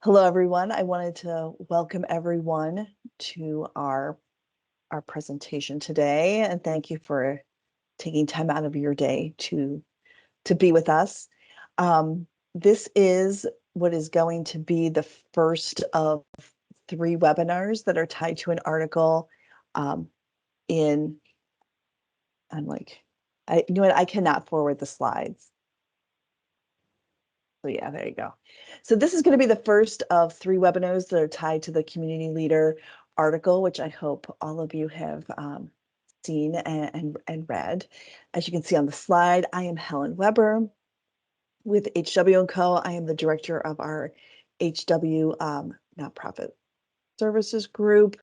Hello, everyone. I wanted to welcome everyone to our presentation today, and thank you for taking time out of your day to be with us. This is what is going to be the first of 3 webinars that are tied to an article in, I'm like, you know what, I cannot forward the slides. So yeah, there you go. So this is going to be the first of 3 webinars that are tied to the community leader article, which I hope all of you have seen and read. As you can see on the slide, I am Helen Weber with HW&Co. I am the director of our HW nonprofit services group.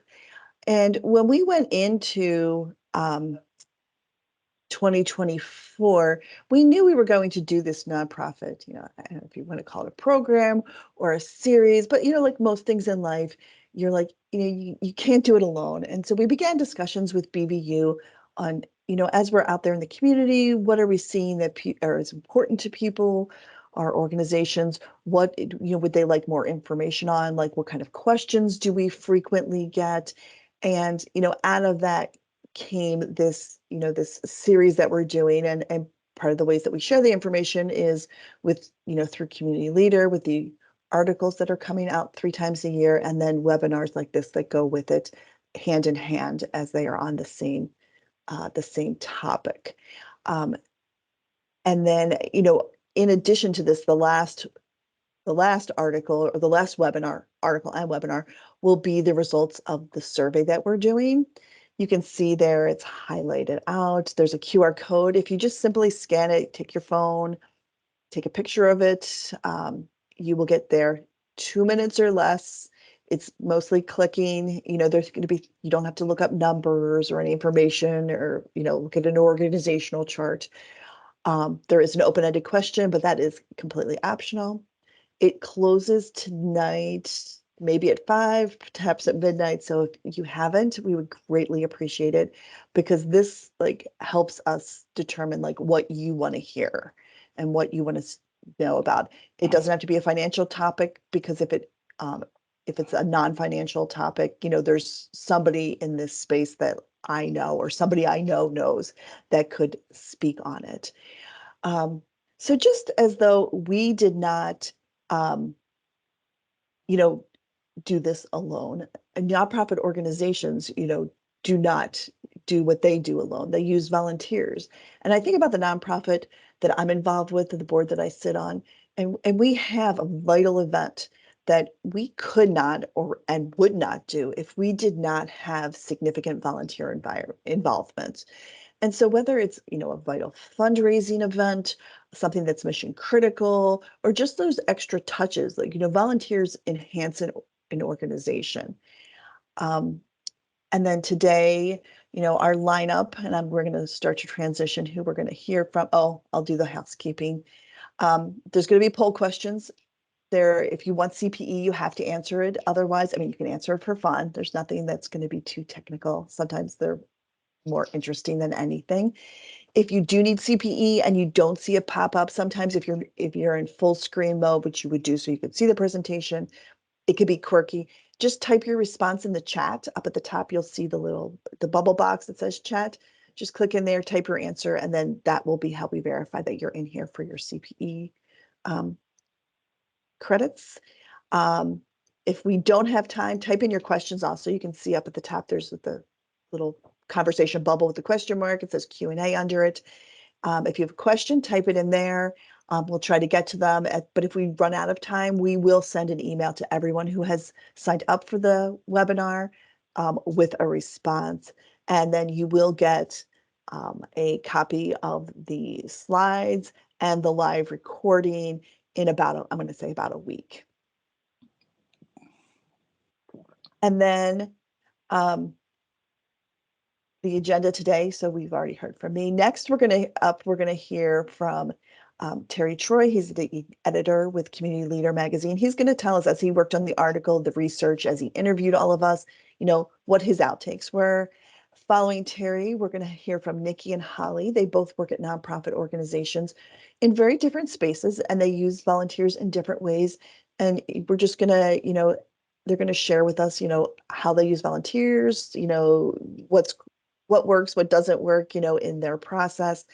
And when we went into 2024, we knew we were going to do this nonprofit, I don't know if you want to call it a program or a series, but like most things in life, you're like, you can't do it alone. And so we began discussions with BBU on, as we're out there in the community, what are we seeing that is important to people, our organizations, what, would they like more information on, like what kind of questions do we frequently get? And, out of that came this, this series that we're doing, and part of the ways that we share the information is with, through community leader, with the articles that are coming out 3 times a year, and then webinars like this that go with it hand in hand as they are on the same topic. And then, in addition to this, the last article, or the last webinar, article and webinar, will be the results of the survey that we're doing. You can see there it's highlighted out. There's a QR code. If you just simply scan it, take your phone, take a picture of it, you will get there 2 minutes or less. It's mostly clicking. There's going to be, you don't have to look up numbers or any information, or look at an organizational chart. There is an open-ended question, but that is completely optional. It closes tonight, maybe at 5, perhaps at midnight. So if you haven't, we would greatly appreciate it, because this helps us determine what you want to hear and what you want to know about. It doesn't have to be a financial topic, because if it's a non-financial topic, there's somebody in this space that I know, or somebody I know knows, that could speak on it. So just as though we did not do this alone. And nonprofit organizations, do not do what they do alone. They use volunteers. And I think about the nonprofit that I'm involved with, the board that I sit on, and we have a vital event that we could not and would not do if we did not have significant volunteer involvement. And so whether it's, a vital fundraising event, something that's mission critical, or just those extra touches, volunteers enhance an organization. And then today, our lineup, and we're going to start to transition who we're going to hear from. Oh, I'll do the housekeeping. There's going to be poll questions there. If you want CPE, you have to answer it. Otherwise, you can answer it for fun. There's nothing that's going to be too technical. Sometimes they're more interesting than anything. If you do need CPE and you don't see it pop up, sometimes if you're in full screen mode, which you would do so you could see the presentation, it could be quirky. Just type your response in the chat. Up at the top, you'll see the bubble box that says chat. Just click in there, type your answer, and then that will be how we verify that you're in here for your CPE credits. If we don't have time, type in your questions also. You can see up at the top, there's the little conversation bubble with the question mark. It says Q&A under it. If you have a question, type it in there. We'll try to get to them. But if we run out of time, we will send an email to everyone who has signed up for the webinar with a response. And then you will get a copy of the slides and the live recording in I'm going to say about a week. And then the agenda today. So we've already heard from me. Next, we're going to hear from Terry Troy. He's the editor with Community Leader magazine. He's going to tell us, as he worked on the article, the research, as he interviewed all of us, what his outtakes were. Following Terry, we're going to hear from Nicki and Holly. They both work at nonprofit organizations in very different spaces, and they use volunteers in different ways And we're just gonna, they're gonna share with us, how they use volunteers, what works, what doesn't work, in their process.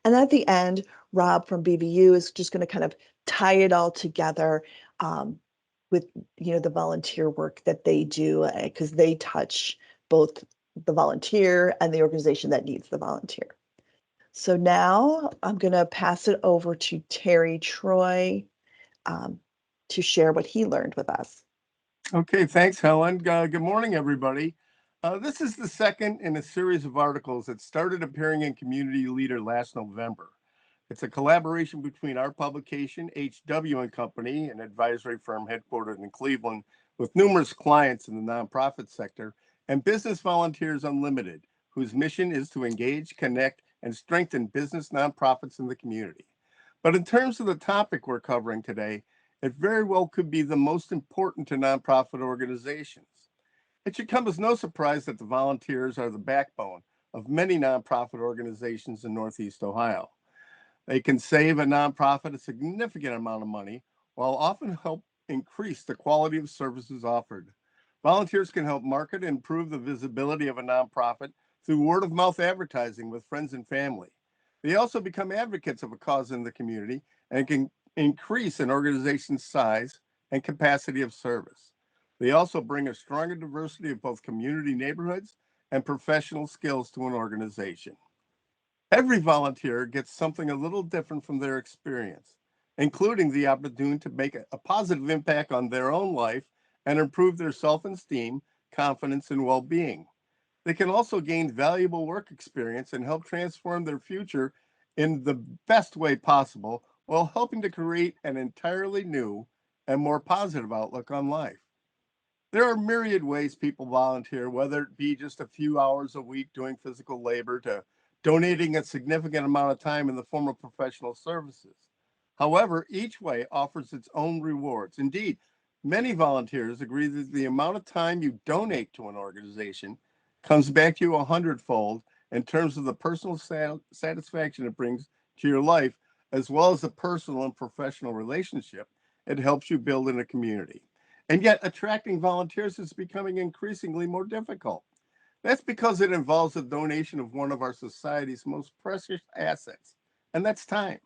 And at the end, Rob from BBU is just gonna kind of tie it all together with, the volunteer work that they do, because they touch both the volunteer and the organization that needs the volunteer. So now I'm gonna pass it over to Terry Troy to share what he learned with us. Okay, thanks, Helen. Good morning, everybody. This is the second in a series of articles that started appearing in Community Leader last November. It's a collaboration between our publication, HW&Co, Company, an advisory firm headquartered in Cleveland with numerous clients in the nonprofit sector, and Business Volunteers Unlimited, whose mission is to engage, connect, and strengthen business nonprofits in the community. But in terms of the topic we're covering today, it very well could be the most important to nonprofit organizations. It should come as no surprise that the volunteers are the backbone of many nonprofit organizations in Northeast Ohio. They can save a nonprofit a significant amount of money while often help increase the quality of services offered. Volunteers can help market and improve the visibility of a nonprofit through word of mouth advertising with friends and family. They also become advocates of a cause in the community and can increase an organization's size and capacity of service. They also bring a stronger diversity of both community neighborhoods and professional skills to an organization. Every volunteer gets something a little different from their experience, including the opportunity to make a positive impact on their own life and improve their self esteem, confidence, and well being. They can also gain valuable work experience and help transform their future in the best way possible while helping to create an entirely new and more positive outlook on life. There are myriad ways people volunteer, whether it be just a few hours a week doing physical labor to donating a significant amount of time in the form of professional services. However, each way offers its own rewards. Indeed, many volunteers agree that the amount of time you donate to an organization comes back to you a hundredfold in terms of the personal satisfaction it brings to your life, as well as the personal and professional relationship it helps you build in a community. And yet, attracting volunteers is becoming increasingly more difficult. That's because it involves the donation of one of our society's most precious assets, and that's time.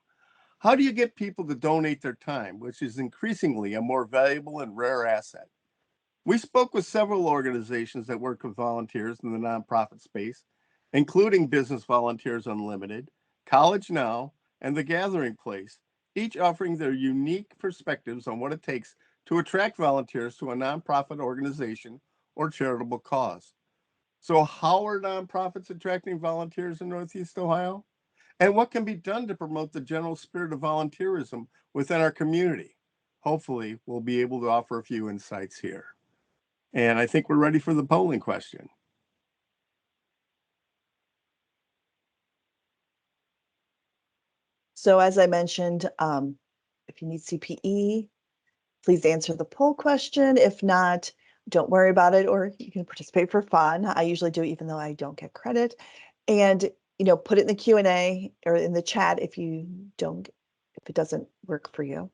How do you get people to donate their time, which is increasingly a more valuable and rare asset? We spoke with several organizations that work with volunteers in the nonprofit space, including Business Volunteers Unlimited, College Now, and The Gathering Place, each offering their unique perspectives on what it takes to attract volunteers to a nonprofit organization or charitable cause. So, how are nonprofits attracting volunteers in Northeast Ohio? And what can be done to promote the general spirit of volunteerism within our community? Hopefully, we'll be able to offer a few insights here. And I think we're ready for the polling question. So as I mentioned, if you need CPE, please answer the poll question. If not, don't worry about it, or you can participate for fun. I usually do, even though I don't get credit. And put it in the Q&A or in the chat if it doesn't work for you.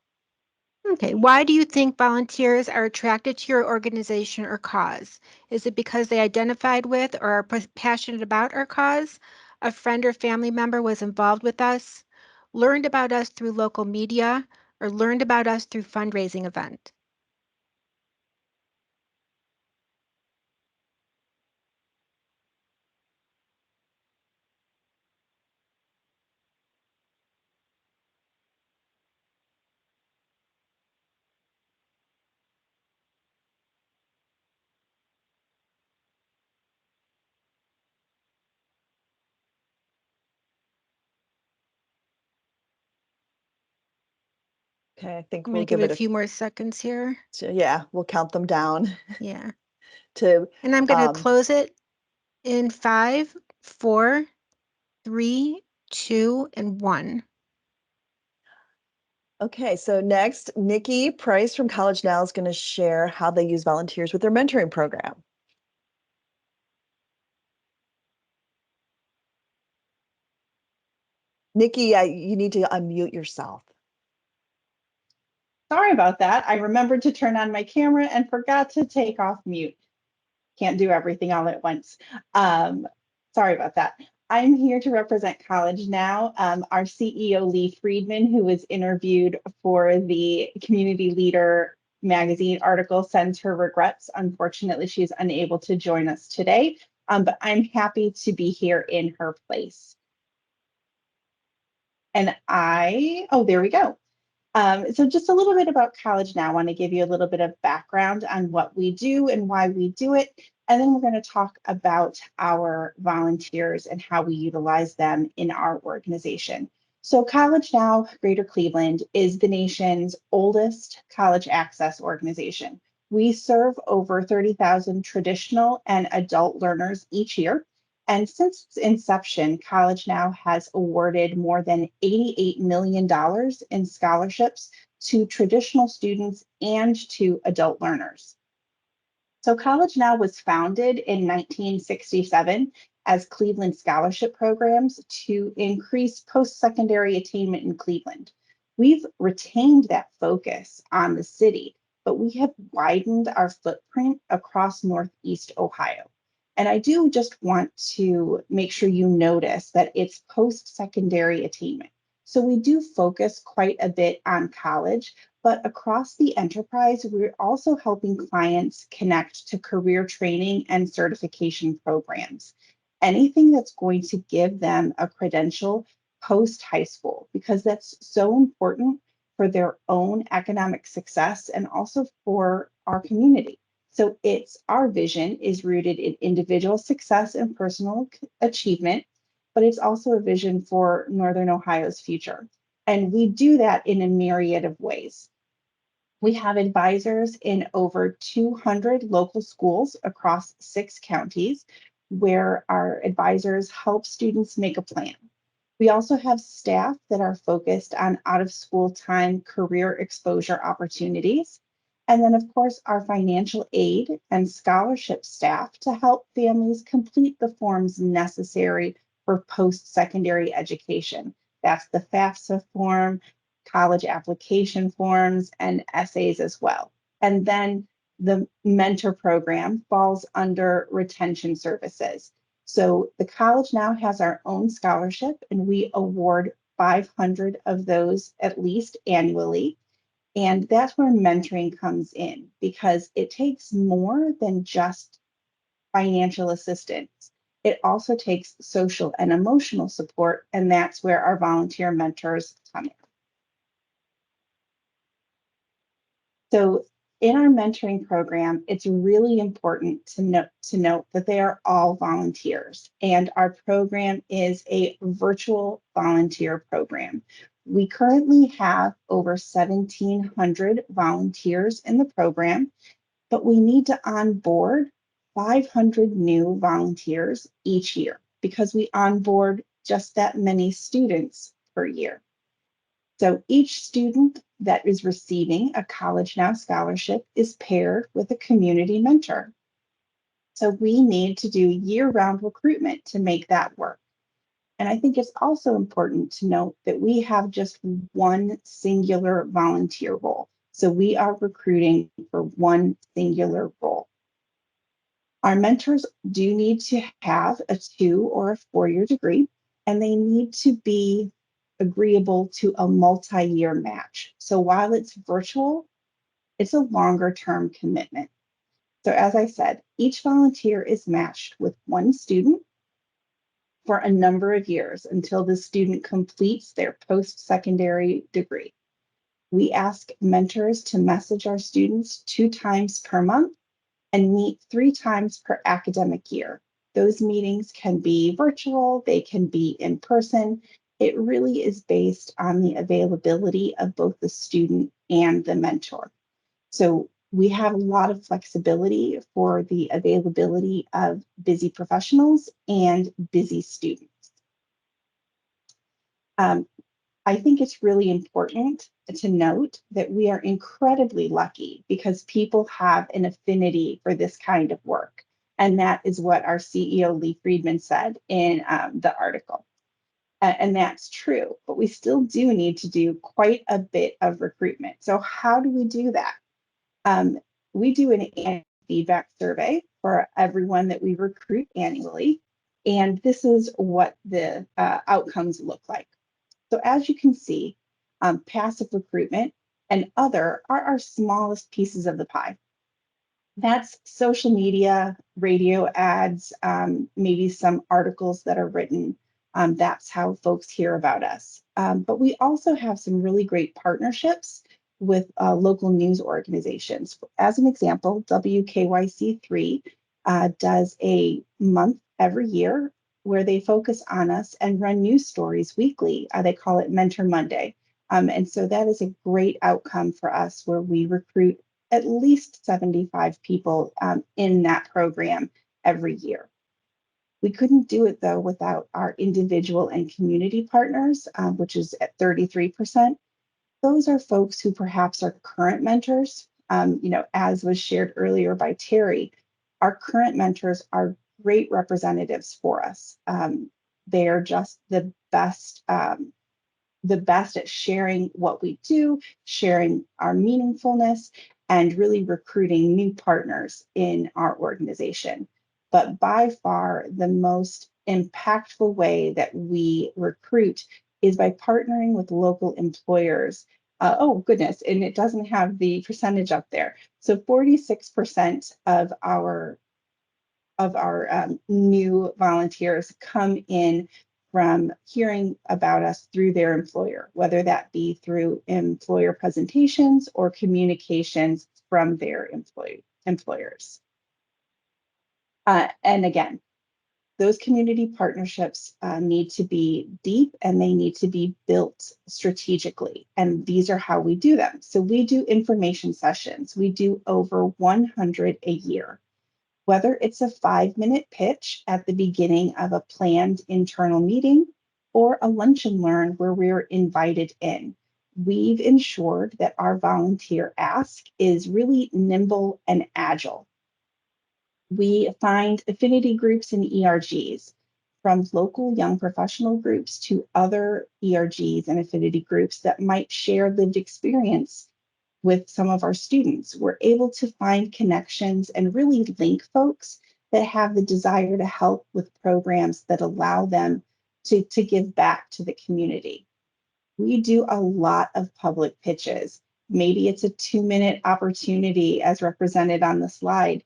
Okay, why do you think volunteers are attracted to your organization or cause? Is it because they identified with or are passionate about our cause? A friend or family member was involved with us, learned about us through local media, or learned about us through fundraising event? Okay, I think I'm we'll going to give give it it a few more seconds here. yeah, we'll count them down Yeah. to And I'm going to close it in 5, 4, 3, 2, and 1. Okay, so next, Nicki Price from College Now is going to share how they use volunteers with their mentoring program. Nicki, you need to unmute yourself. Sorry about that. I remembered to turn on my camera and forgot to take off mute. Can't do everything all at once. Sorry about that. I'm here to represent College Now. Our CEO, Lee Friedman, who was interviewed for the Community Leader magazine article, sends her regrets. Unfortunately, she's unable to join us today, but I'm happy to be here in her place. And oh, there we go. So just a little bit about College Now. I want to give you a little bit of background on what we do and why we do it. And then we're going to talk about our volunteers and how we utilize them in our organization. So College Now Greater Cleveland is the nation's oldest college access organization. We serve over 30,000 traditional and adult learners each year. And since its inception, College Now has awarded more than $88 million in scholarships to traditional students and to adult learners. So College Now was founded in 1967 as Cleveland Scholarship Programs to increase post-secondary attainment in Cleveland. We've retained that focus on the city, but we have widened our footprint across Northeast Ohio. And I do just want to make sure you notice that it's post-secondary attainment. So we do focus quite a bit on college, but across the enterprise, we're also helping clients connect to career training and certification programs. Anything that's going to give them a credential post high school, because that's so important for their own economic success and also for our community. So our vision is rooted in individual success and personal achievement, but it's also a vision for Northern Ohio's future. And we do that in a myriad of ways. We have advisors in over 200 local schools across 6 counties where our advisors help students make a plan. We also have staff that are focused on out-of-school time career exposure opportunities. And then, of course, our financial aid and scholarship staff to help families complete the forms necessary for post-secondary education. That's the FAFSA form, college application forms, and essays as well. And then the mentor program falls under retention services. So the College Now has our own scholarship, and we award 500 of those at least annually. And that's where mentoring comes in, because it takes more than just financial assistance. It also takes social and emotional support, and that's where our volunteer mentors come in. So in our mentoring program, it's really important to note that they are all volunteers, and our program is a virtual volunteer program. We currently have over 1,700 volunteers in the program, but we need to onboard 500 new volunteers each year because we onboard just that many students per year. So each student that is receiving a College Now scholarship is paired with a community mentor. So we need to do year-round recruitment to make that work. And I think it's also important to note that we have just one singular volunteer role. So we are recruiting for one singular role. Our mentors do need to have a 2 or a 4-year degree, and they need to be agreeable to a multi-year match. So while it's virtual, it's a longer-term commitment. So as I said, each volunteer is matched with one student for a number of years until the student completes their post-secondary degree. We ask mentors to message our students 2 times per month and meet 3 times per academic year. Those meetings can be virtual, they can be in person. It really is based on the availability of both the student and the mentor. So we have a lot of flexibility for the availability of busy professionals and busy students. I think it's really important to note that we are incredibly lucky because people have an affinity for this kind of work. And that is what our CEO, Lee Friedman, said in the article. And that's true, but we still do need to do quite a bit of recruitment. So how do we do that? We do an annual feedback survey for everyone that we recruit annually. And this is what the outcomes look like. So as you can see, passive recruitment and other are our smallest pieces of the pie. That's social media, radio ads, maybe some articles that are written. That's how folks hear about us. But we also have some really great partnerships with local news organizations. As an example, WKYC3 does a month every year where they focus on us and run news stories weekly. They call it Mentor Monday. And so that is a great outcome for us where we recruit at least 75 people in that program every year. We couldn't do it though without our individual and community partners, which is at 33%. Those are folks who perhaps are current mentors. As was shared earlier by Terry, our current mentors are great representatives for us. They are just the best at sharing what we do, sharing our meaningfulness, and really recruiting new partners in our organization. But by far, the most impactful way that we recruit is by partnering with local employers. Oh, goodness, and it doesn't have the percentage up there. So 46% of our new volunteers come in from hearing about us through their employer, whether that be through employer presentations or communications from their employers. And again, those community partnerships need to be deep and they need to be built strategically. And these are how we do them. So we do information sessions. We do over 100 a year. Whether it's a 5-minute pitch at the beginning of a planned internal meeting or a lunch and learn where we're invited in, we've ensured that our volunteer ask is really nimble and agile. We find affinity groups and ERGs, from local young professional groups to other ERGs and affinity groups that might share lived experience with some of our students. We're able to find connections and really link folks that have the desire to help with programs that allow them to give back to the community. We do a lot of public pitches. Maybe it's a 2-minute opportunity as represented on the slide.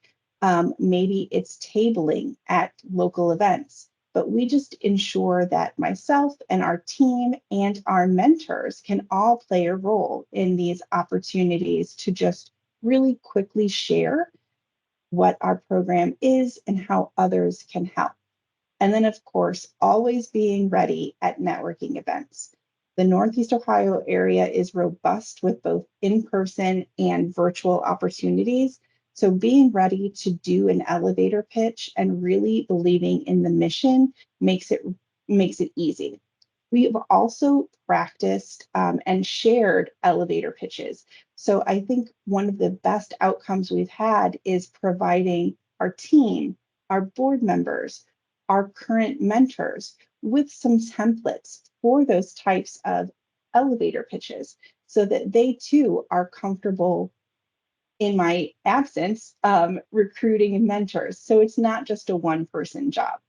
Maybe it's tabling at local events. But we just ensure that myself and our team and our mentors can all play a role in these opportunities to just really quickly share what our program is and how others can help. And then, of course, always being ready at networking events. The Northeast Ohio area is robust with both in-person and virtual opportunities. So being ready to do an elevator pitch and really believing in the mission makes it easy. We've also practiced and shared elevator pitches. So I think one of the best outcomes we've had is providing our team, our board members, our current mentors with some templates for those types of elevator pitches so that they too are comfortable in my absence recruiting mentors. So it's not just a one-person job.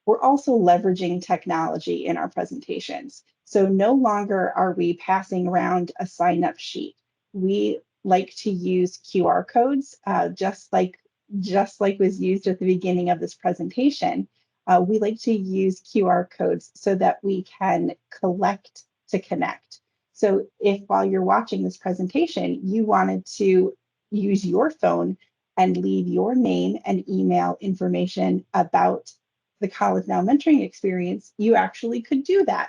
We're also leveraging technology in our presentations. So no longer are we passing around a sign-up sheet. We like to use QR codes, just like was used at the beginning of this presentation. We like to use QR codes so that we can collect to connect. So if while you're watching this presentation, you wanted to use your phone and leave your name and email information about the College Now mentoring experience, you actually could do that.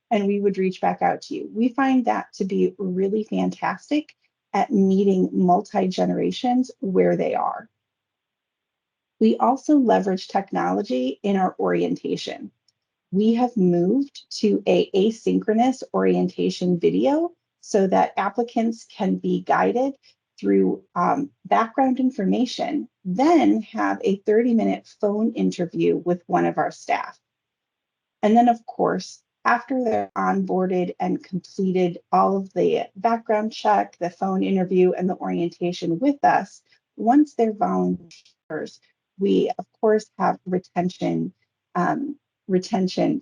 And we would reach back out to you. We find that to be really fantastic at meeting multi-generations where they are. We also leverage technology in our orientation. We have moved to an asynchronous orientation video so that applicants can be guided through background information then have a 30-minute phone interview with one of our staff. And then, of course, after they're onboarded and completed all of the background check, the phone interview, and the orientation with us, once they're volunteers, we, of course, have retention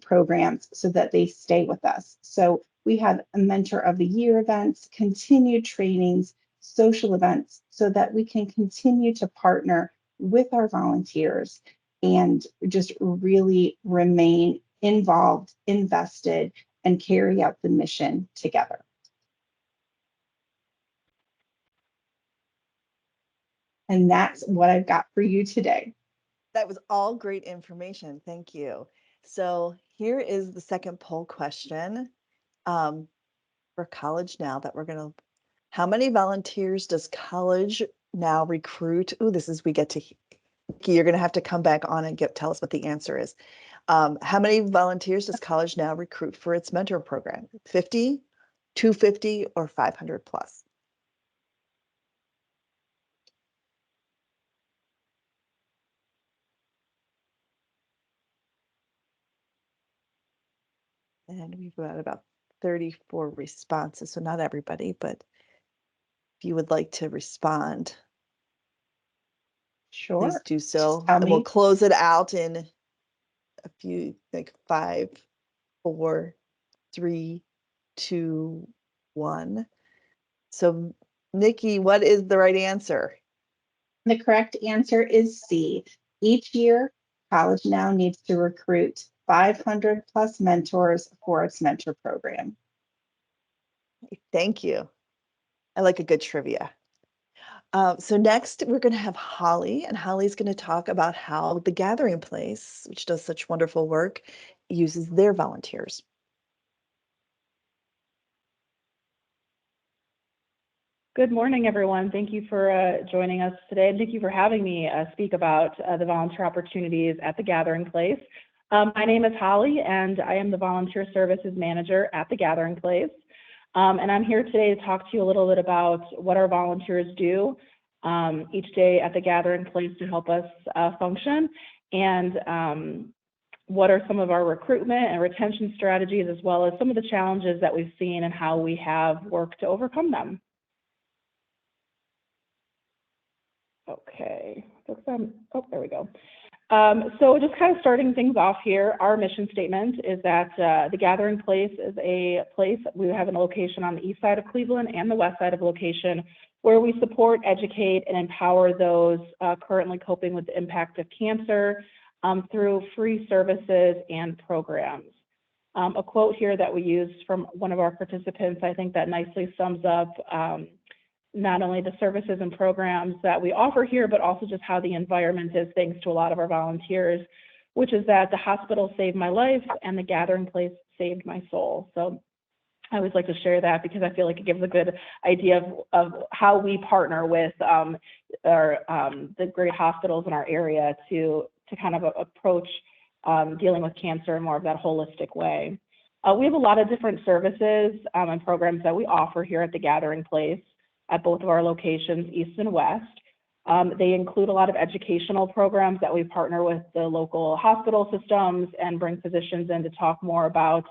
programs so that they stay with us. So we have a Mentor of the Year events, continued trainings, social events, so that we can continue to partner with our volunteers and just really remain involved, invested, and carry out the mission together. And that's what I've got for you today. That was all great information. Thank you. So here is the second poll question for College Now that we're going to, how many volunteers does College Now recruit? Oh, this is, we get to, you're going to have to come back on and tell us what the answer is. How many volunteers does College Now recruit for its mentor program? 50, 250, or 500 plus? And we've got about 34 responses, so not everybody, but if you would like to respond, Sure. please do so. Tell And me. we'll close it out in a few, like 5, 4, 3, 2, 1. So Nicki, what is the right answer? The correct answer is C. Each year, College Now needs to recruit 500 plus mentors for its mentor program. Thank you. I like a good trivia. So next we're going to have Holly, and Holly's going to talk about how the Gathering Place, which does such wonderful work, uses their volunteers. Good morning, everyone. Thank you for joining us today, and thank you for having me speak about the volunteer opportunities at the Gathering Place. My name is Holly, and I am the Volunteer Services Manager at the Gathering Place. And I'm here today to talk to you a little bit about what our volunteers do each day at the Gathering Place to help us function, and what are some of our recruitment and retention strategies, as well as some of the challenges that we've seen and how we have worked to overcome them. Okay, oh, there we go. So just kind of starting things off here, our mission statement is that the Gathering Place is a place, we have a location on the east side of Cleveland and the west side of location, where we support, educate, and empower those currently coping with the impact of cancer through free services and programs. A quote here that we used from one of our participants, I think that nicely sums up not only the services and programs that we offer here, but also just how the environment is, thanks to a lot of our volunteers, which is that the hospital saved my life and the Gathering Place saved my soul. So I always like to share that because I feel like it gives a good idea of how we partner with the great hospitals in our area to kind of approach dealing with cancer in more of that holistic way. We have a lot of different services and programs that we offer here at the Gathering Place at both of our locations, east and west. They include a lot of educational programs that we partner with the local hospital systems and bring physicians in to talk more about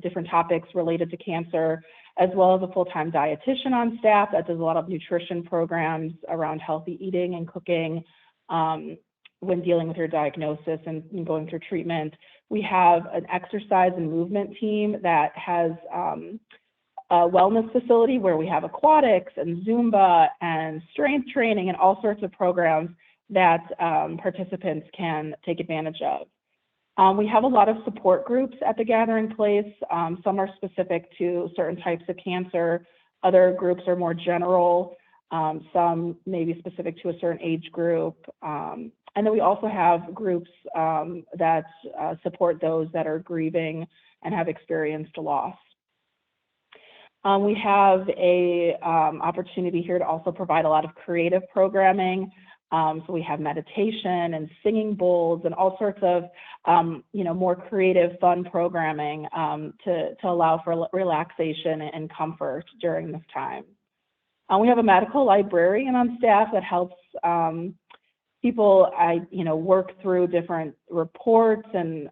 different topics related to cancer, as well as a full-time dietitian on staff that does a lot of nutrition programs around healthy eating and cooking when dealing with your diagnosis and going through treatment. We have an exercise and movement team that has a wellness facility where we have aquatics and Zumba and strength training and all sorts of programs that participants can take advantage of. We have a lot of support groups at the Gathering Place. Some are specific to certain types of cancer. Other groups are more general. Some may be specific to a certain age group. And then we also have groups that support those that are grieving and have experienced loss. We have a opportunity here to also provide a lot of creative programming. So we have meditation and singing bowls and all sorts of, more creative, fun programming to allow for relaxation and comfort during this time. We have a medical librarian on staff that helps people, work through different reports and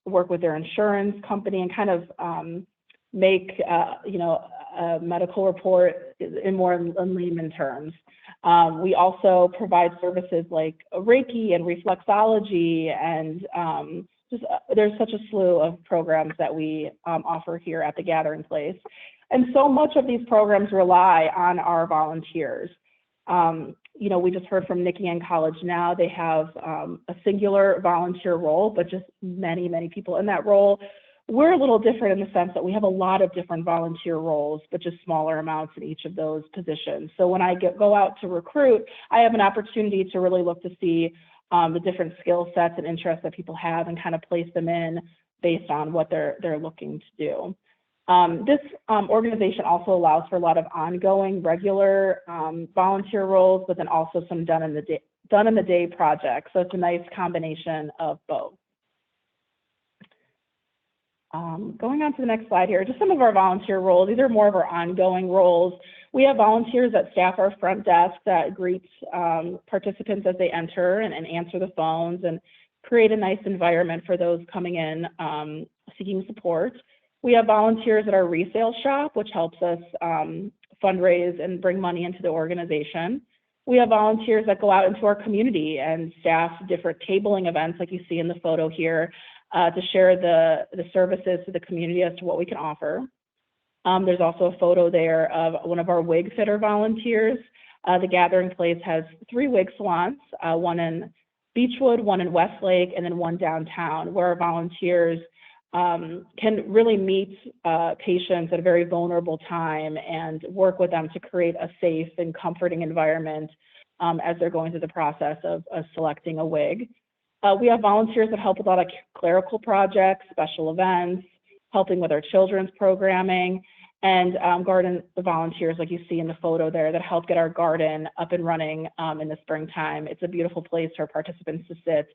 work with their insurance company and kind of make, a medical report in more layman terms. We also provide services like Reiki and reflexology, and there's such a slew of programs that we offer here at the Gathering Place. And so much of these programs rely on our volunteers. We just heard from Nicki in College Now. They have a singular volunteer role, but just many, many people in that role. We're a little different in the sense that we have a lot of different volunteer roles, but just smaller amounts in each of those positions. So when I go out to recruit, I have an opportunity to really look to see the different skill sets and interests that people have and kind of place them in based on what they're looking to do. This organization also allows for a lot of ongoing, regular volunteer roles, but then also some done in the day projects. So it's a nice combination of both. Going on to the next slide here, just some of our volunteer roles. These are more of our ongoing roles. We have volunteers that staff our front desk that greets participants as they enter and answer the phones and create a nice environment for those coming in seeking support. We have volunteers at our resale shop, which helps us fundraise and bring money into the organization. We have volunteers that go out into our community and staff different tabling events like you see in the photo here to share the services to the community as to what we can offer. There's also a photo there of one of our wig fitter volunteers. The Gathering Place has 3 wig salons, one in Beechwood, one in Westlake, and then one downtown, where our volunteers can really meet patients at a very vulnerable time and work with them to create a safe and comforting environment as they're going through the process of selecting a wig. We have volunteers that help with a lot of clerical projects, special events, helping with our children's programming, and garden volunteers like you see in the photo there that help get our garden up and running in the springtime. It's a beautiful place for participants to sit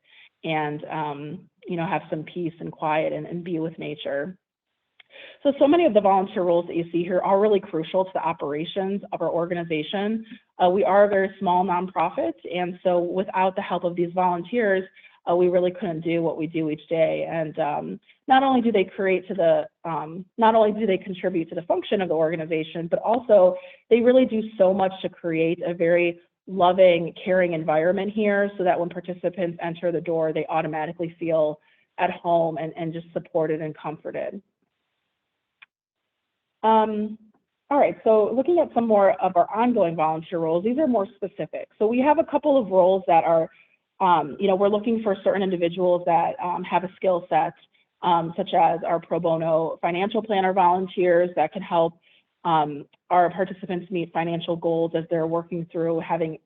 and have some peace and quiet and be with nature. So many of the volunteer roles that you see here are really crucial to the operations of our organization. We are a very small nonprofit, and so without the help of these volunteers, we really couldn't do what we do each day. And not only do they contribute to the function of the organization, but also they really do so much to create a very loving, caring environment here, so that when participants enter the door, they automatically feel at home and just supported and comforted. All right, so looking at some more of our ongoing volunteer roles, these are more specific. So we have a couple of roles that are, we're looking for certain individuals that have a skill set, such as our pro bono financial planner volunteers that can help our participants meet financial goals as they're working through having,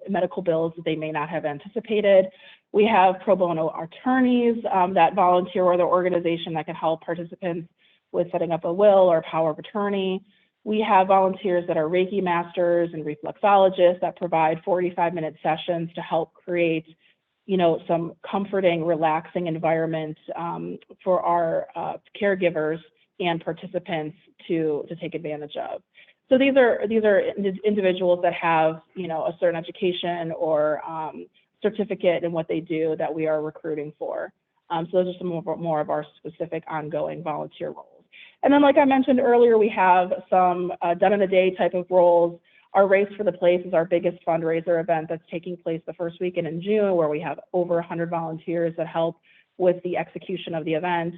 medical bills that they may not have anticipated. We have pro bono attorneys that volunteer with our organization that can help participants with setting up a will or power of attorney. We have volunteers that are Reiki masters and reflexologists that provide 45-minute sessions to help create, some comforting, relaxing environment for our caregivers and participants to take advantage of. So these are individuals that have, a certain education or certificate in what they do that we are recruiting for. So those are some more of our specific ongoing volunteer roles. And then, like I mentioned earlier, we have some done in a day type of roles. Our Race for the Place is our biggest fundraiser event that's taking place the first weekend in June, where we have over 100 volunteers that help with the execution of the event.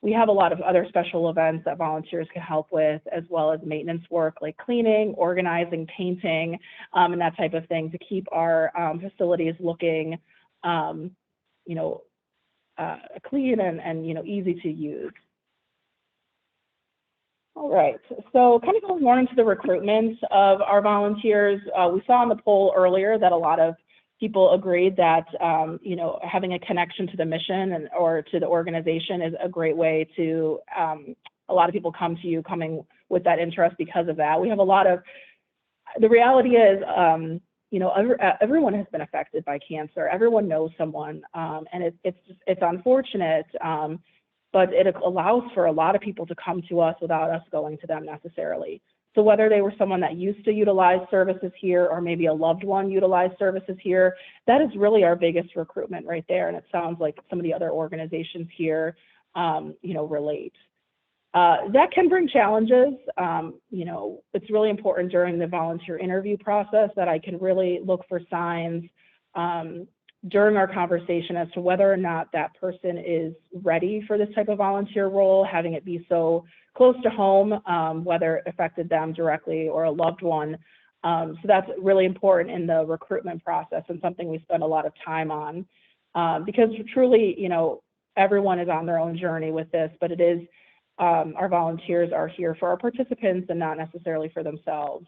We have a lot of other special events that volunteers can help with, as well as maintenance work like cleaning, organizing, painting, and that type of thing to keep our facilities looking, clean and easy to use. All right, so kind of going more into the recruitment of our volunteers, we saw on the poll earlier that a lot of people agreed that, having a connection to the mission or to the organization is a great way to, a lot of people coming with that interest because of that. We have the reality is, everyone has been affected by cancer. Everyone knows someone, and it's unfortunate, but it allows for a lot of people to come to us without us going to them necessarily. So whether they were someone that used to utilize services here or maybe a loved one utilized services here, that is really our biggest recruitment right there. And it sounds like some of the other organizations here, relate. That can bring challenges. It's really important during the volunteer interview process that I can really look for signs during our conversation as to whether or not that person is ready for this type of volunteer role, having it be so close to home, whether it affected them directly or a loved one. So that's really important in the recruitment process and something we spend a lot of time on because truly, everyone is on their own journey with this, but it is our volunteers are here for our participants and not necessarily for themselves.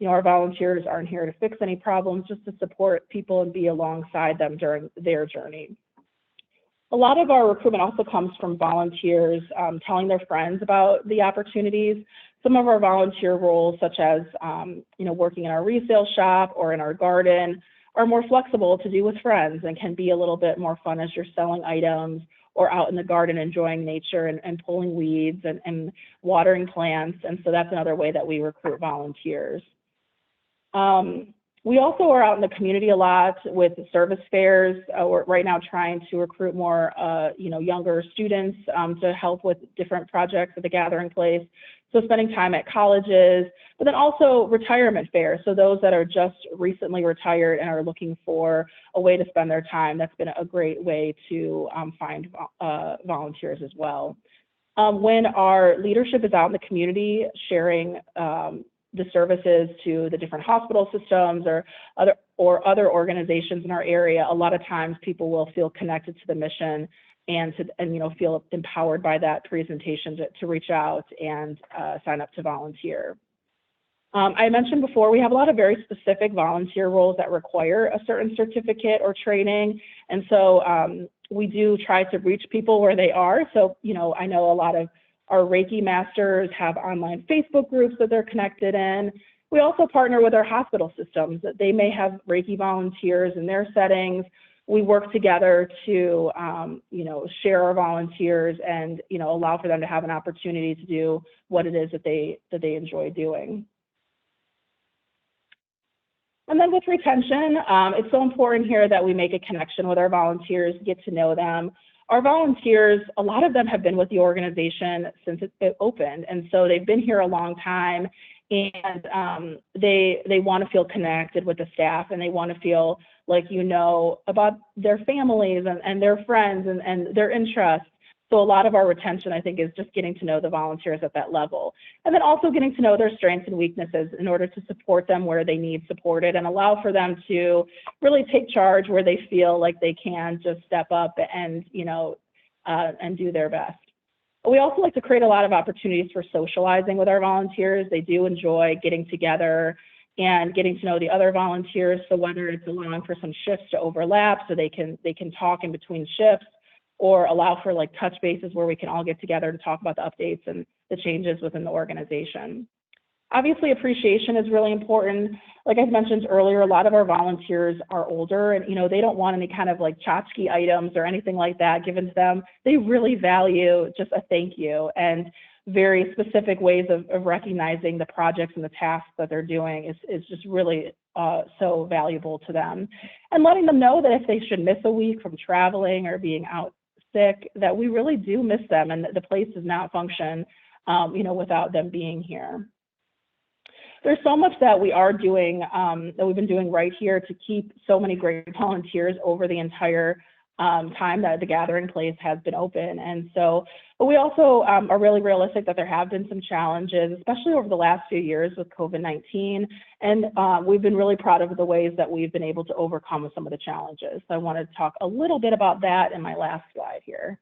Our volunteers aren't here to fix any problems, just to support people and be alongside them during their journey. A lot of our recruitment also comes from volunteers telling their friends about the opportunities. Some of our volunteer roles, such as working in our resale shop or in our garden, are more flexible to do with friends and can be a little bit more fun as you're selling items or out in the garden enjoying nature and pulling weeds and watering plants. And so that's another way that we recruit volunteers. We also are out in the community a lot with service fairs. We're right now trying to recruit more, younger students to help with different projects at the Gathering Place. So spending time at colleges, but then also retirement fairs. So those that are just recently retired and are looking for a way to spend their time, that's been a great way to find volunteers as well. When our leadership is out in the community sharing the services to the different hospital systems or other organizations in our area, a lot of times people will feel connected to the mission and feel empowered by that presentation to reach out and sign up to volunteer. I mentioned before, we have a lot of very specific volunteer roles that require a certain certificate or training. And so we do try to reach people where they are. So, I know a lot of our Reiki masters have online Facebook groups that they're connected in. We also partner with our hospital systems that they may have Reiki volunteers in their settings. We work together to, share our volunteers and, allow for them to have an opportunity to do what it is that they enjoy doing. And then with retention, it's so important here that we make a connection with our volunteers, get to know them. Our volunteers, a lot of them have been with the organization since it opened. And so they've been here a long time and they want to feel connected with the staff and they want to feel like about their families and their friends and their interests. So a lot of our retention, I think, is just getting to know the volunteers at that level. And then also getting to know their strengths and weaknesses in order to support them where they need supported and allow for them to really take charge where they feel like they can just step up and, and do their best. We also like to create a lot of opportunities for socializing with our volunteers. They do enjoy getting together and getting to know the other volunteers. So whether it's allowing for some shifts to overlap so they can talk in between shifts, or allow for touch bases where we can all get together to talk about the updates and the changes within the organization. Obviously, appreciation is really important. Like I mentioned earlier, a lot of our volunteers are older and they don't want any kind of tchotchke items or anything like that given to them. They really value just a thank you and very specific ways of recognizing the projects and the tasks that they're doing is just really so valuable to them. And letting them know that if they should miss a week from traveling or being out sick, that we really do miss them and that the place does not function, without them being here. There's so much that we are doing, that we've been doing right here to keep so many great volunteers over the entire time that the Gathering Place has been open. And so, but we also are really realistic that there have been some challenges, especially over the last few years with COVID-19. And we've been really proud of the ways that we've been able to overcome some of the challenges. So I wanted to talk a little bit about that in my last slide here.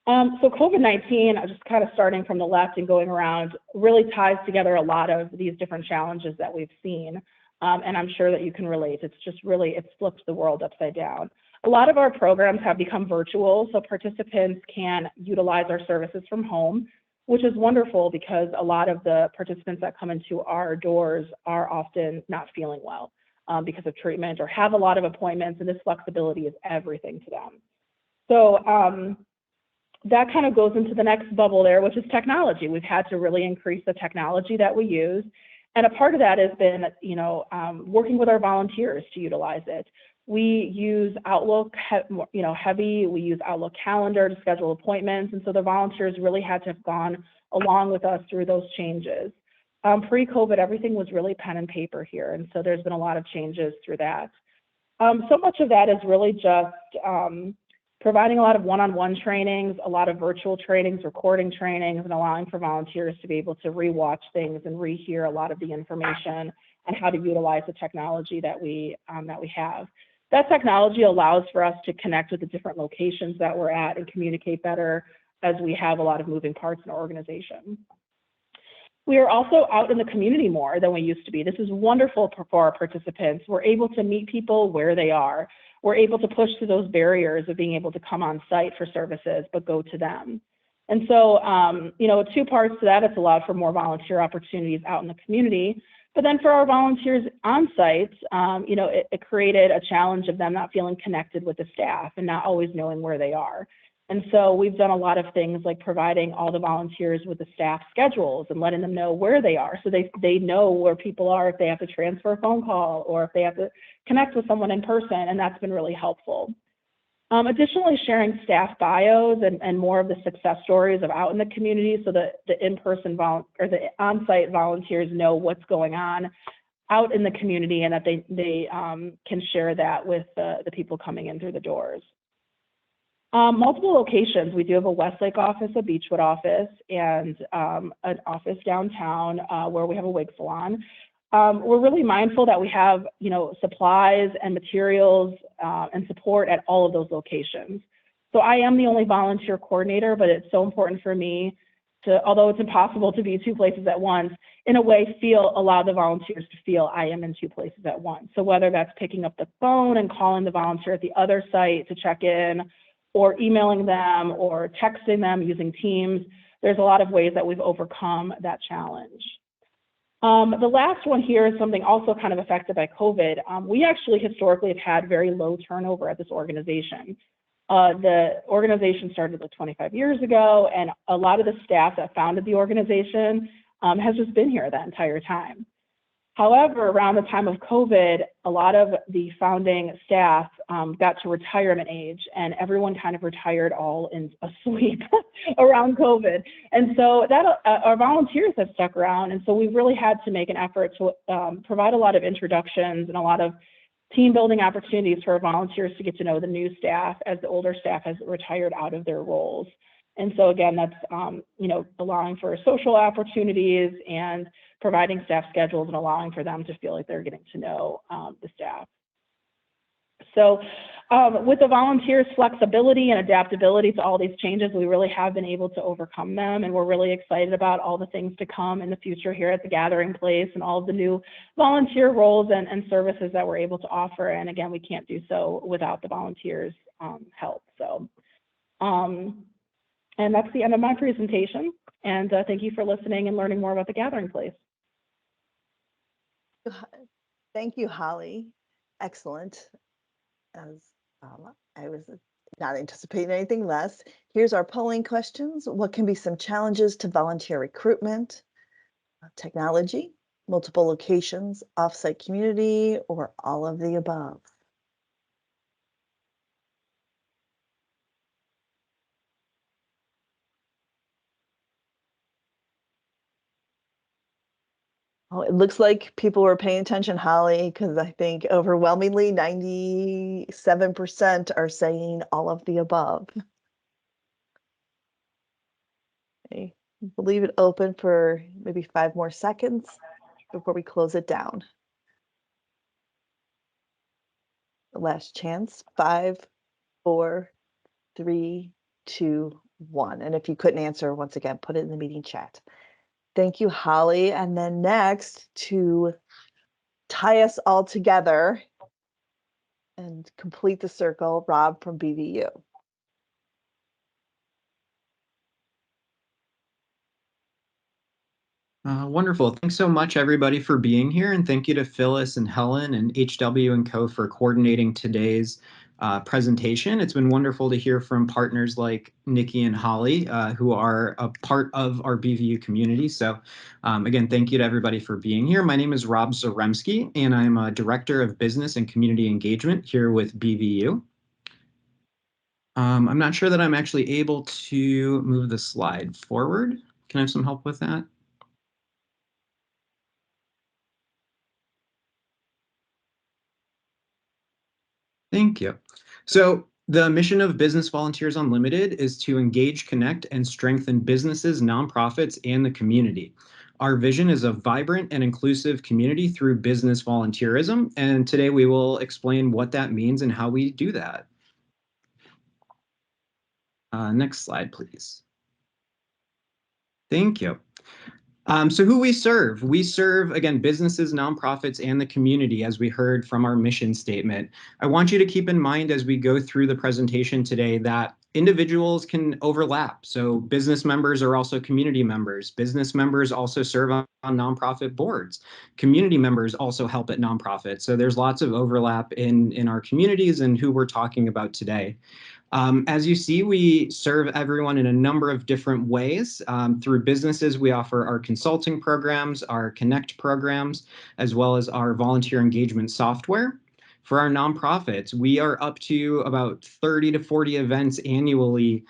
So COVID-19, just kind of starting from the left and going around, really ties together a lot of these different challenges that we've seen. And I'm sure that you can relate. It's just really, it's flipped the world upside down. A lot of our programs have become virtual, so participants can utilize our services from home, which is wonderful because a lot of the participants that come into our doors are often not feeling well because of treatment or have a lot of appointments, and this flexibility is everything to them. So that kind of goes into the next bubble there, which is technology. We've had to really increase the technology that we use. And a part of that has been, working with our volunteers to utilize it. We use Outlook, heavy. We use Outlook Calendar to schedule appointments. And so the volunteers really had to have gone along with us through those changes. Pre-COVID, everything was really pen and paper here. And so there's been a lot of changes through that. So much of that is really just providing a lot of one-on-one trainings, a lot of virtual trainings, recording trainings, and allowing for volunteers to be able to rewatch things and rehear a lot of the information and how to utilize the technology that we have. That technology allows for us to connect with the different locations that we're at and communicate better as we have a lot of moving parts in our organization. We are also out in the community more than we used to be. This is wonderful for our participants. We're able to meet people where they are. We're able to push through those barriers of being able to come on site for services, but go to them. And so, two parts to that. It's allowed for more volunteer opportunities out in the community. But then for our volunteers on site, it created a challenge of them not feeling connected with the staff and not always knowing where they are. And so we've done a lot of things like providing all the volunteers with the staff schedules and letting them know where they are. So they know where people are if they have to transfer a phone call or if they have to connect with someone in person, and that's been really helpful. Additionally, sharing staff bios and more of the success stories of out in the community so that the in-person or the on-site volunteers know what's going on out in the community and that they can share that with the people coming in through the doors. Multiple locations. We do have a Westlake office, a Beechwood office, and an office downtown where we have a wig salon. We're really mindful that we have, supplies and materials and support at all of those locations. So I am the only volunteer coordinator, but it's so important for me to, although it's impossible to be two places at once, in a way allow the volunteers to feel I am in two places at once. So whether that's picking up the phone and calling the volunteer at the other site to check in, or emailing them or texting them using Teams, there's a lot of ways that we've overcome that challenge. The last one here is something also kind of affected by COVID. We actually historically have had very low turnover at this organization. The organization started like 25 years ago, and a lot of the staff that founded the organization has just been here that entire time. However, around the time of COVID, a lot of the founding staff got to retirement age, and everyone kind of retired all in a sweep around COVID. And so that our volunteers have stuck around, and so we've really had to make an effort to provide a lot of introductions and a lot of team building opportunities for our volunteers to get to know the new staff as the older staff has retired out of their roles. And so again, that's allowing for social opportunities and providing staff schedules and allowing for them to feel like they're getting to know the staff. So with the volunteers' flexibility and adaptability to all these changes, we really have been able to overcome them, and we're really excited about all the things to come in the future here at the Gathering Place and all of the new volunteer roles and services that we're able to offer. And again, we can't do so without the volunteers' help. So, and that's the end of my presentation. And thank you for listening and learning more about the Gathering Place. Thank you, Holly. Excellent. As I was not anticipating anything less. Here's our polling questions. What can be some challenges to volunteer recruitment? Technology, multiple locations, offsite community, or all of the above? Oh, it looks like people were paying attention, Holly, because I think overwhelmingly 97% are saying all of the above. Okay, we'll leave it open for maybe 5 more seconds before we close it down. The last chance, 5, 4, 3, 2, 1. And if you couldn't answer, once again, put it in the meeting chat. Thank you, Holly. And then next, to tie us all together and complete the circle, Rob from BVU. Wonderful. Thanks so much, everybody, for being here. And thank you to Phyllis and Helen and HW&Co for coordinating today's presentation. It's been wonderful to hear from partners like Nicki and Holly, who are a part of our BVU community. So again, thank you to everybody for being here. My name is Rob Zaremsky, and I'm a Director of Business and Community Engagement here with BVU. I'm not sure that I'm actually able to move the slide forward. Can I have some help with that? Thank you. So the mission of Business Volunteers Unlimited is to engage, connect, and strengthen businesses, nonprofits, and the community. Our vision is a vibrant and inclusive community through business volunteerism, and today we will explain what that means and how we do that. Next slide, please. Thank you. So who we serve, again, businesses, nonprofits, and the community, as we heard from our mission statement. I want you to keep in mind as we go through the presentation today that individuals can overlap. So business members are also community members. Business members also serve on nonprofit boards. Community members also help at nonprofits. So there's lots of overlap in our communities and who we're talking about today. As you see, we serve everyone in a number of different ways. Through businesses, we offer our consulting programs, our Connect programs, as well as our volunteer engagement software. For our nonprofits, we are up to about 30 to 40 events annually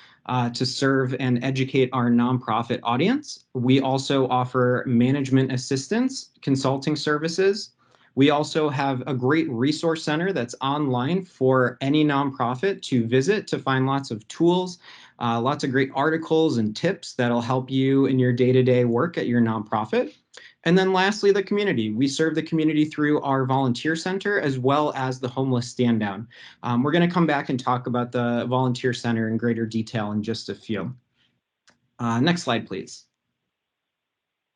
to serve and educate our nonprofit audience. We also offer management assistance, consulting services. We also have a great resource center that's online for any nonprofit to visit to find lots of tools, lots of great articles and tips that'll help you in your day-to-day work at your nonprofit. And then lastly, the community. We serve the community through our volunteer center as well as the homeless stand down. We're going to come back and talk about the volunteer center in greater detail in just a few. Next slide, please.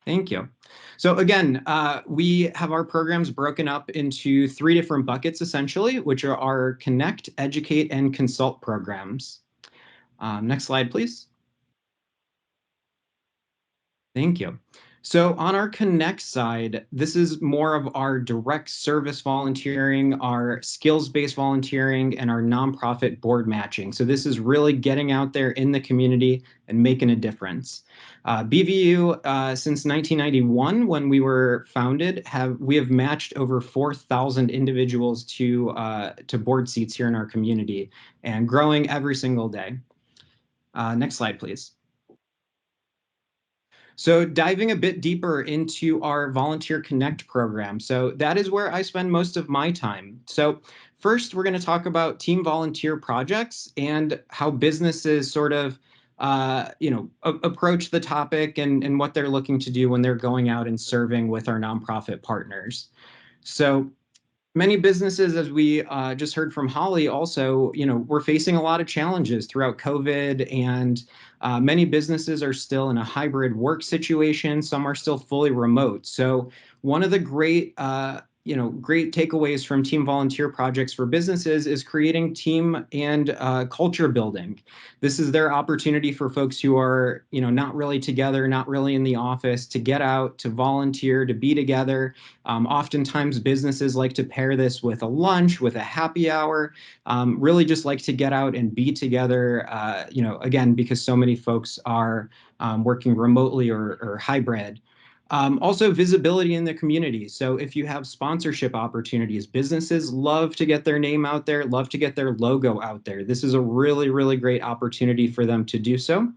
Thank you. So again, we have our programs broken up into 3 different buckets, essentially, which are our Connect, Educate, and Consult programs. Next slide, please. Thank you. So on our Connect side, this is more of our direct service volunteering, our skills-based volunteering, and our nonprofit board matching. So this is really getting out there in the community and making a difference. BVU, since 1991, when we were founded, we have matched over 4,000 individuals to board seats here in our community and growing every single day. Next slide, please. So diving a bit deeper into our Volunteer Connect program. So that is where I spend most of my time. So first, we're going to talk about team volunteer projects and how businesses sort of approach the topic and what they're looking to do when they're going out and serving with our nonprofit partners. So many businesses, as we just heard from Holly, also, we're facing a lot of challenges throughout COVID, and many businesses are still in a hybrid work situation. Some are still fully remote. So one of the great takeaways from team volunteer projects for businesses is creating team and culture building. This is their opportunity for folks who are, not really together, not really in the office, to get out, to volunteer, to be together. Oftentimes businesses like to pair this with a lunch, with a happy hour, really just like to get out and be together, again, because so many folks are working remotely or hybrid. Also visibility in the community. So if you have sponsorship opportunities, businesses love to get their name out there, love to get their logo out there. This is a really, really great opportunity for them to do so.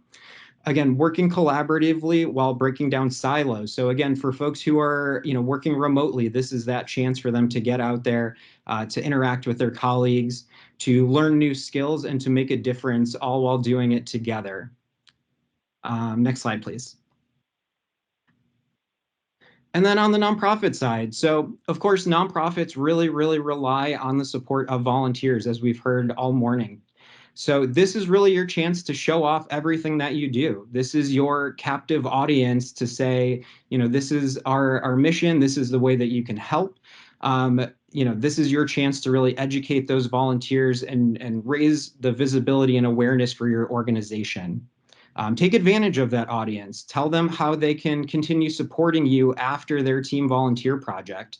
Again, working collaboratively while breaking down silos. So again, for folks who are, working remotely, this is that chance for them to get out there, to interact with their colleagues, to learn new skills, and to make a difference, all while doing it together. Next slide, please. And then on the nonprofit side, so of course, nonprofits really, really rely on the support of volunteers, as we've heard all morning. So this is really your chance to show off everything that you do. This is your captive audience to say, this is our mission. This is the way that you can help. This is your chance to really educate those volunteers and raise the visibility and awareness for your organization. Take advantage of that audience. Tell them how they can continue supporting you after their team volunteer project.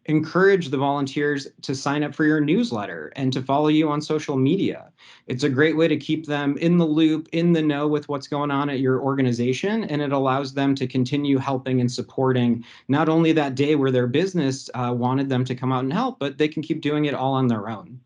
Encourage the volunteers to sign up for your newsletter and to follow you on social media. It's a great way to keep them in the loop, in the know with what's going on at your organization, and it allows them to continue helping and supporting not only that day where their business wanted them to come out and help, but they can keep doing it all on their own.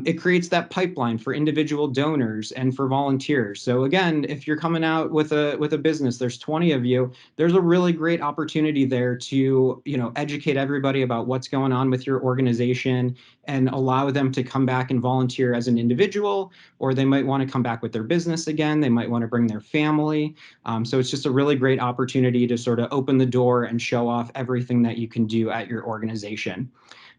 It creates that pipeline for individual donors and for volunteers. So again, if you're coming out with a business, there's 20 of you, there's a really great opportunity there to, educate everybody about what's going on with your organization and allow them to come back and volunteer as an individual, or they might want to come back with their business again. They might want to bring their family. So it's just a really great opportunity to sort of open the door and show off everything that you can do at your organization.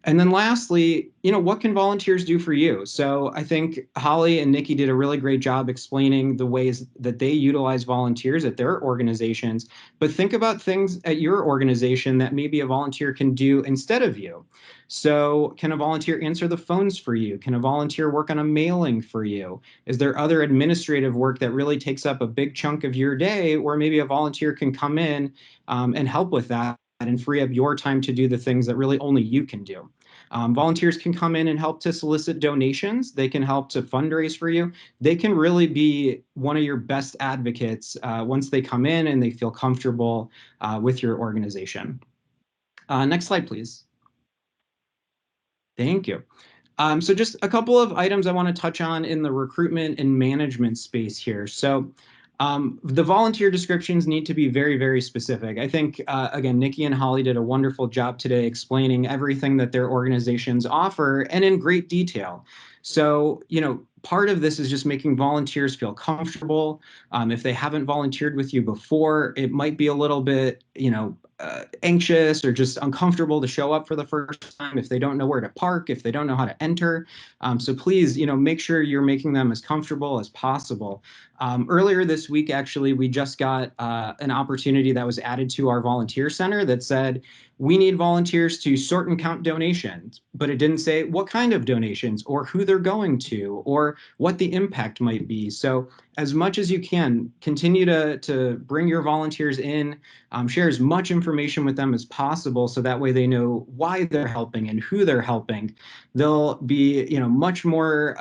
And then lastly, what can volunteers do for you? So I think Holly and Nicki did a really great job explaining the ways that they utilize volunteers at their organizations. But think about things at your organization that maybe a volunteer can do instead of you. So can a volunteer answer the phones for you? Can a volunteer work on a mailing for you? Is there other administrative work that really takes up a big chunk of your day where maybe a volunteer can come in and help with that and free up your time to do the things that really only you can do? Volunteers can come in and help to solicit donations. They can help to fundraise for you. They can really be one of your best advocates once they come in and they feel comfortable with your organization. Next slide, please. Thank you. So just a couple of items I want to touch on in the recruitment and management space here. So the volunteer descriptions need to be very, very specific. I think, again, Nicki and Holly did a wonderful job today explaining everything that their organizations offer and in great detail. So, part of this is just making volunteers feel comfortable. If they haven't volunteered with you before, it might be a little bit, anxious or just uncomfortable to show up for the first time if they don't know where to park, if they don't know how to enter. So please, make sure you're making them as comfortable as possible. Earlier this week, actually, we just got an opportunity that was added to our volunteer center that said, we need volunteers to sort and count donations, but it didn't say what kind of donations or who they're going to or what the impact might be. So as much as you can, continue to bring your volunteers in, share as much information with them as possible so that way they know why they're helping and who they're helping. They'll be, much more,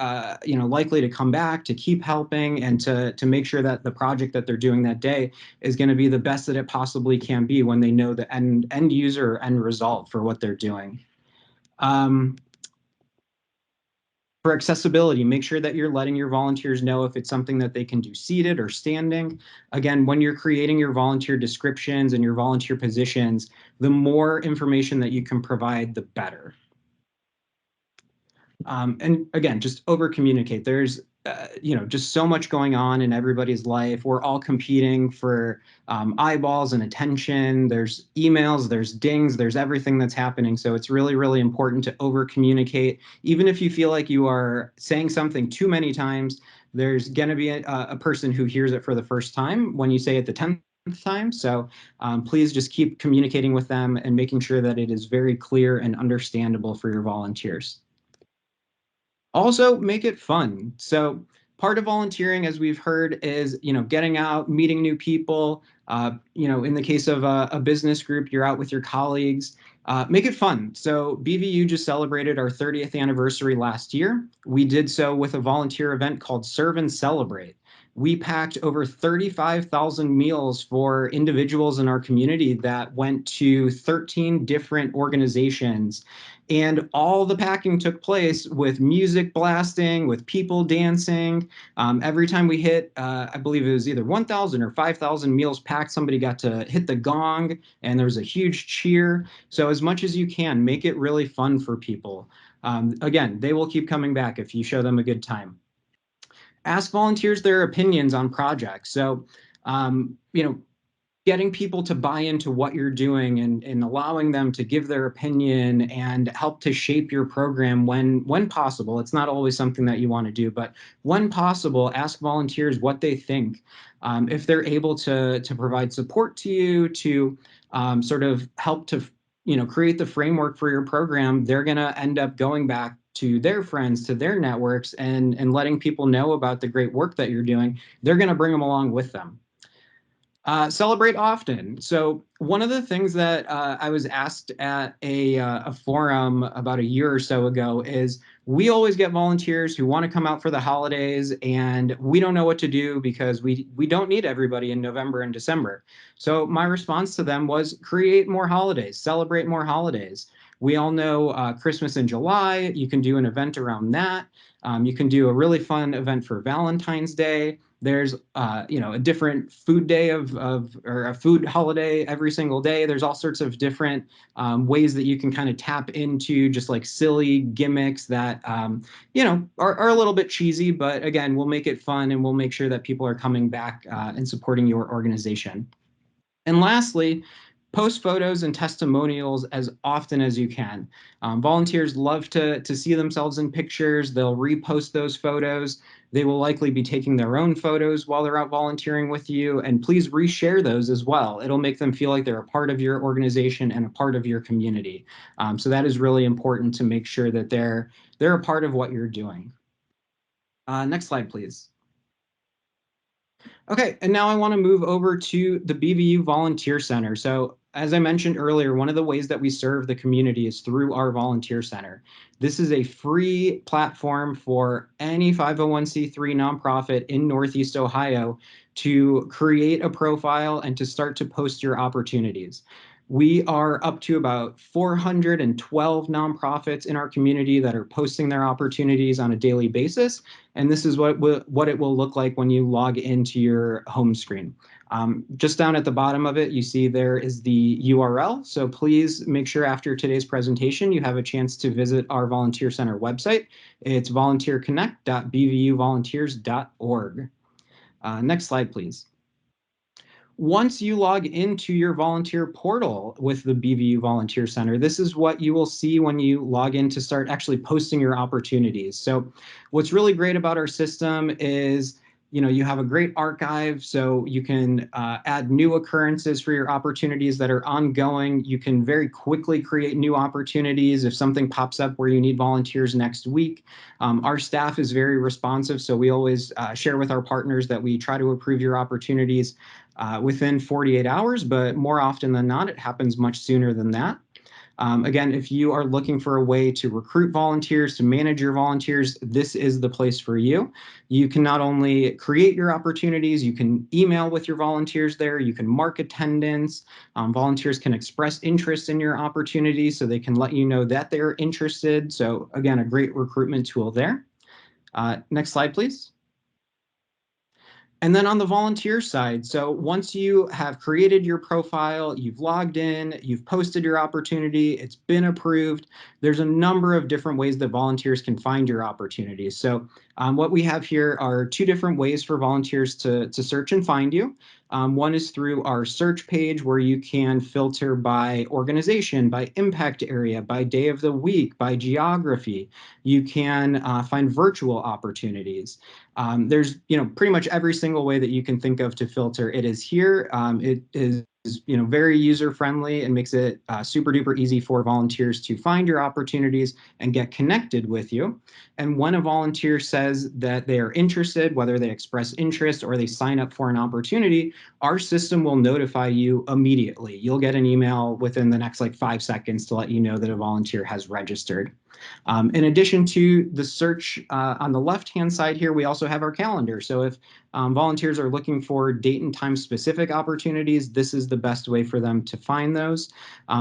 likely to come back, to keep helping, and to make sure that the project that they're doing that day is going to be the best that it possibly can be when they know the end user or end result for what they're doing. For accessibility, make sure that you're letting your volunteers know if it's something that they can do seated or standing. Again, when you're creating your volunteer descriptions and your volunteer positions, the more information that you can provide, the better. And again, just over communicate. There's, just so much going on in everybody's life. We're all competing for eyeballs and attention. There's emails, there's dings, there's everything that's happening. So it's really, really important to over communicate. Even if you feel like you are saying something too many times, there's going to be a person who hears it for the first time when you say it the 10th time. So please just keep communicating with them and making sure that it is very clear and understandable for your volunteers. Also, make it fun. So part of volunteering, as we've heard, is, getting out, meeting new people. In the case of a business group, you're out with your colleagues. Make it fun. So BVU just celebrated our 30th anniversary last year. We did so with a volunteer event called Serve and Celebrate. We packed over 35,000 meals for individuals in our community that went to 13 different organizations. And all the packing took place with music blasting, with people dancing. Every time we hit, I believe it was either 1,000 or 5,000 meals packed, somebody got to hit the gong and there was a huge cheer. So as much as you can, make it really fun for people. Again, they will keep coming back if you show them a good time. Ask volunteers their opinions on projects. So, getting people to buy into what you're doing and allowing them to give their opinion and help to shape your program when possible. It's not always something that you want to do, but when possible, ask volunteers what they think. If they're able to provide support to you, to sort of help to create the framework for your program, they're going to end up going back to their friends, to their networks, and letting people know about the great work that you're doing. They're going to bring them along with them. Celebrate often. So one of the things that I was asked at a forum about a year or so ago is we always get volunteers who want to come out for the holidays, and we don't know what to do because we don't need everybody in November and December. So my response to them was create more holidays, celebrate more holidays. We all know Christmas in July. You can do an event around that. You can do a really fun event for Valentine's Day. There's a different food day or a food holiday every single day. There's all sorts of different ways that you can kind of tap into just like silly gimmicks that are a little bit cheesy, but again, we'll make it fun and we'll make sure that people are coming back and supporting your organization. And lastly, post photos and testimonials as often as you can. Volunteers love to see themselves in pictures. They'll repost those photos. They will likely be taking their own photos while they're out volunteering with you. And please reshare those as well. It'll make them feel like they're a part of your organization and a part of your community. So that is really important to make sure that they're a part of what you're doing. Next slide, please. Okay, and now I want to move over to the BVU Volunteer Center. So as I mentioned earlier, one of the ways that we serve the community is through our Volunteer Center. This is a free platform for any 501c3 nonprofit in Northeast Ohio to create a profile and to start to post your opportunities. We are up to about 412 nonprofits in our community that are posting their opportunities on a daily basis. And this is what it will look like when you log into your home screen. Just down at the bottom of it, you see there is the URL. So please make sure after today's presentation, you have a chance to visit our Volunteer Center website. It's volunteerconnect.bvuvolunteers.org. Next slide, please. Once you log into your volunteer portal with the BVU Volunteer Center, this is what you will see when you log in to start actually posting your opportunities. So what's really great about our system is you have a great archive, so you can add new occurrences for your opportunities that are ongoing. You can very quickly create new opportunities if something pops up where you need volunteers next week. Our staff is very responsive, so we always share with our partners that we try to approve your opportunities within 48 hours, but more often than not, it happens much sooner than that. Again, if you are looking for a way to recruit volunteers, to manage your volunteers, this is the place for you. You can not only create your opportunities, you can email with your volunteers there, you can mark attendance. Volunteers can express interest in your opportunities so they can let you know that they're interested. So again, a great recruitment tool there. Next slide, please. And then on the volunteer side, so once you have created your profile, you've logged in, you've posted your opportunity, it's been approved, there's a number of different ways that volunteers can find your opportunities. So what we have here are two different ways for volunteers to search and find you. One is through our search page where you can filter by organization, by impact area, by day of the week, by geography. You can find virtual opportunities. There's pretty much every single way that you can think of to filter. It is here. It is very user friendly and makes it super duper easy for volunteers to find your opportunities and get connected with you. And when a volunteer says that they are interested, whether they express interest or they sign up for an opportunity, our system will notify you immediately. You'll get an email within the next 5 seconds to let you know that a volunteer has registered. In addition to the search on the left-hand side here, we also have our calendar. So if volunteers are looking for date and time specific opportunities, this is the best way for them to find those.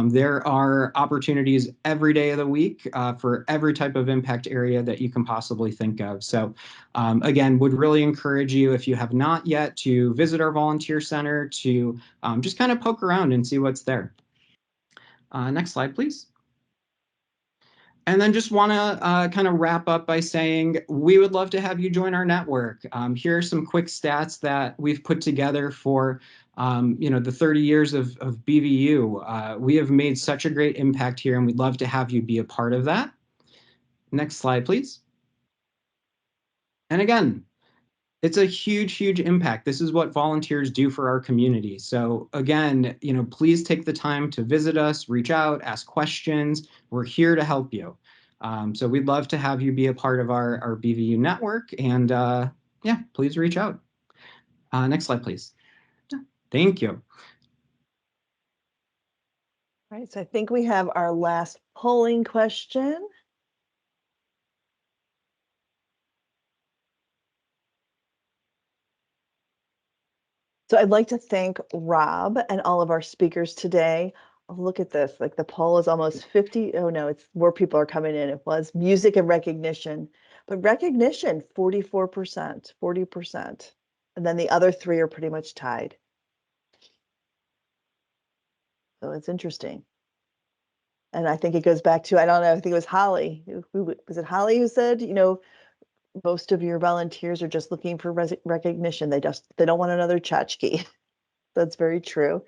There are opportunities every day of the week for every type of impact area that you can possibly think of. So again, would really encourage you, if you have not yet, to visit our volunteer center to just kind of poke around and see what's there. Next slide, please. And then just want to kind of wrap up by saying we would love to have you join our network. Here are some quick stats that we've put together for the 30 years of BVU. We have made such a great impact here, and we'd love to have you be a part of that. Next slide, please. And again, it's a huge, huge impact. This is what volunteers do for our community. So again, please take the time to visit us, reach out, ask questions. We're here to help you. So we'd love to have you be a part of our BVU network. And yeah, please reach out. Next slide, please. Thank you. All right, so I think we have our last polling question. So I'd like to thank Rob and all of our speakers today. Oh, look at this, like the poll is almost 50. Oh no, it's more people are coming in. It was music and recognition, but recognition, 44%, 40%. And then the other three are pretty much tied. So it's interesting. And I think it goes back to, I don't know, I think it was Holly. Who was it Holly who said, you know, most of your volunteers are just looking for recognition. They don't want another tchotchke. That's very true.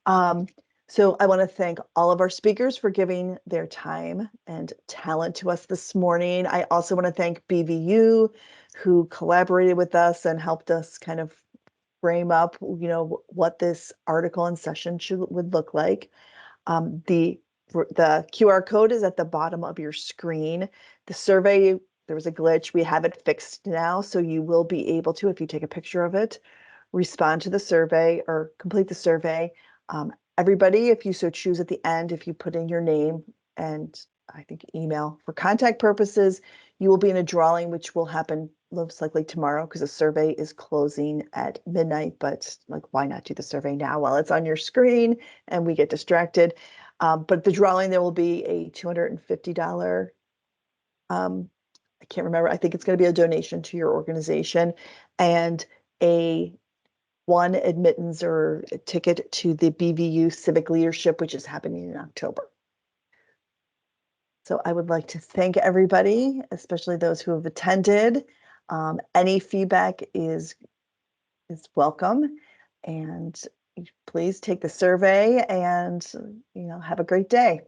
So I want to thank all of our speakers for giving their time and talent to us this morning. I also want to thank BVU, who collaborated with us and helped us kind of frame up, you know, what this article and session would look like. The QR code is at the bottom of your screen. The survey, there was a glitch. We have it fixed now, so you will be able to, if you take a picture of it, respond to the survey or complete the survey. Everybody, if you so choose at the end, if you put in your name and I think email for contact purposes, you will be in a drawing, which will happen most likely tomorrow because the survey is closing at midnight. But like, why not do the survey now while it's on your screen and we get distracted? But the drawing, there will be a $250. I can't remember. I think it's going to be a donation to your organization and a one admittance or a ticket to the BVU Civic Leadership, which is happening in October. So I would like to thank everybody, especially those who have attended. Any feedback is welcome, and please take the survey and have a great day.